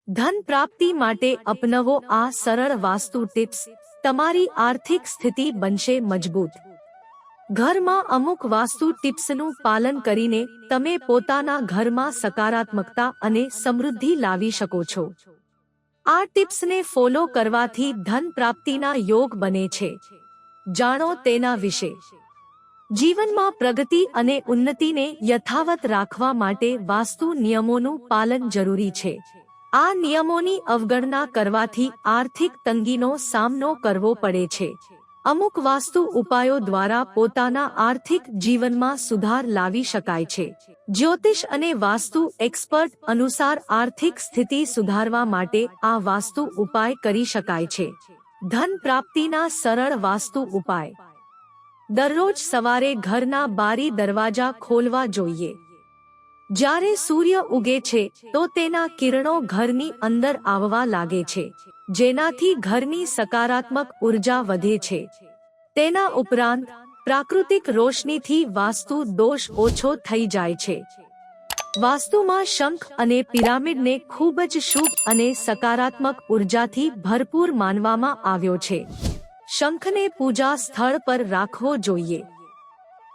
ધન પ્રાપ્તિ માટે અપનાવો આ સરળ વાસ્તુ ટિપ્સ, તમારી આર્થિક સ્થિતિ બનશે મજબૂત। ઘરમાં અમુક વાસ્તુ ટિપ્સનું પાલન કરીને તમે પોતાના ઘરમાં સકારાત્મકતા અને સમૃદ્ધિ લાવી શકો છો। આ ટિપ્સને ફોલો કરવાથી ધન પ્રાપ્તિના યોગ બને છે। જાણો તેના વિશે। જીવનમાં પ્રગતિ અને ઉન્નતિને યથાવત રાખવા માટે વાસ્તુ નિયમોનું પાલન જરૂરી છે। આ નિયમોની અવગણના કરવાથી આર્થિક તંગીનો સામનો કરવો પડે છે। અમુક વાસ્તુ ઉપાયો દ્વારા પોતાના આર્થિક જીવનમાં સુધાર લાવી શકાય છે। જ્યોતિષ અને વાસ્તુ એક્સપર્ટ અનુસાર આર્થિક સ્થિતિ સુધારવા માટે આ વાસ્તુ ઉપાય કરી શકાય છે। ધન પ્રાપ્તિના સરળ વાસ્તુ ઉપાય। દરરોજ સવારે ઘરના બારી દરવાજા ખોલવા જોઈએ। જ્યારે સૂર્ય ઉગે છે તો તેના કિરણો ઘરની અંદર આવવા લાગે છે, જેનાથી ઘરની સકારાત્મક ઉર્જા વધે છે। તેના ઉપરાંત પ્રાકૃતિક રોશનીથી વાસ્તુ દોષ ઓછો થઈ જાય છે। વાસ્તુમાં શંખ અને પિરામિડને ખૂબ જ શુભ અને સકારાત્મક ઉર્જાથી ભરપૂર માનવામાં આવ્યો છે। શંખને પૂજા સ્થળ પર રાખવો જોઈએ।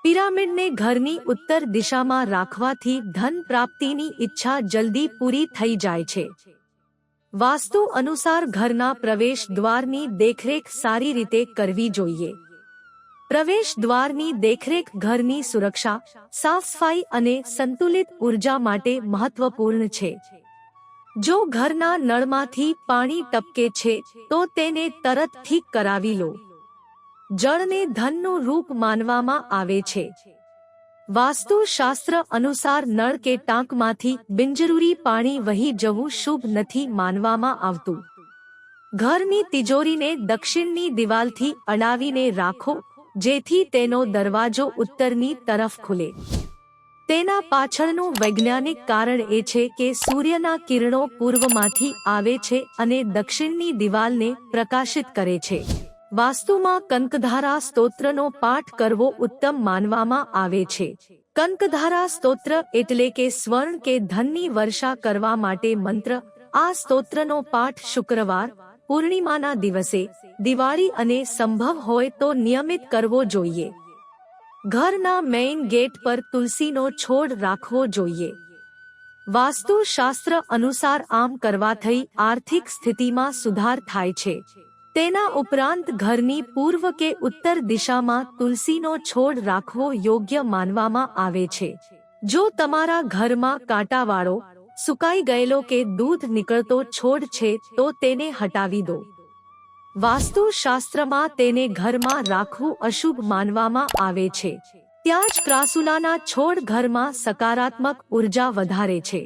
પિરામિડને ઘરની ઉત્તર દિશામાં રાખવાથી ધન પ્રાપ્તિની ઈચ્છા જલ્દી પૂરી થઈ જાય છે। વાસ્તુ અનુસાર ઘરના પ્રવેશ દ્વારની દેખરેખ સારી રીતે કરવી જોઈએ। પ્રવેશ દ્વારની દેખરેખ ઘરની સુરક્ષા, સાફ સફાઈ અને સંતુલિત ઉર્જા માટે મહત્વપૂર્ણ છે। જો ઘરના નળમાંથી પાણી ટપકે છે તો તેને તરત ઠીક કરાવી લો। જળને ધનનું રૂપ માનવામાં આવે છે। વાસ્તુ શાસ્ત્ર અનુસાર નળ કે ટાંકમાંથી બિનજરૂરી પાણી વહી જવું શુભ નથી માનવામાં આવતું। ઘરની તિજોરીને દક્ષિણની દિવાલથી અડાવીને રાખો, જેથી તેનો દરવાજો ઉત્તરની તરફ ખુલે। તેના પાછળનું વૈજ્ઞાનિક કારણ એ છે કે સૂર્યના કિરણો પૂર્વમાંથી આવે છે અને દક્ષિણની દિવાલને પ્રકાશિત કરે છે। વાસ્તુમાં કંકધારા સ્તોત્રનો પાઠ કરવો ઉત્તમ માનવામાં આવે છે। કંકધારા સ્તોત્ર એટલે કે સ્વર્ણ કે ધનની વર્ષા કરવા માટે મંત્ર। આ સ્તોત્રનો પાઠ શુક્રવાર, પૂર્ણિમાના દિવસે, દિવાળી અને સંભવ હોય તો નિયમિત કરવો જોઈએ। ઘરના મેઇન ગેટ પર તુલસીનો છોડ રાખવો જોઈએ। વાસ્તુ શાસ્ત્ર અનુસાર આમ કરવાથી આર્થિક સ્થિતિમાં સુધાર થાય છે। તેના ઉપરાંત ઘરની પૂર્વ કે ઉત્તર દિશામાં તુલસીનો છોડ રાખવો યોગ્ય માનવામાં આવે છે। જો તમારા ઘરમાં કાંટાવાળો, સુકાઈ ગયેલો કે દૂધ નીકળતો છોડ છે તો તેને હટાવી દો। વાસ્તુ શાસ્ત્રમાં તેને ઘરમાં રાખવું અશુભ માનવામાં આવે છે। ત્યાં જ ક્રાસુલાના છોડ ઘરમાં સકારાત્મક ઉર્જા વધારે છે।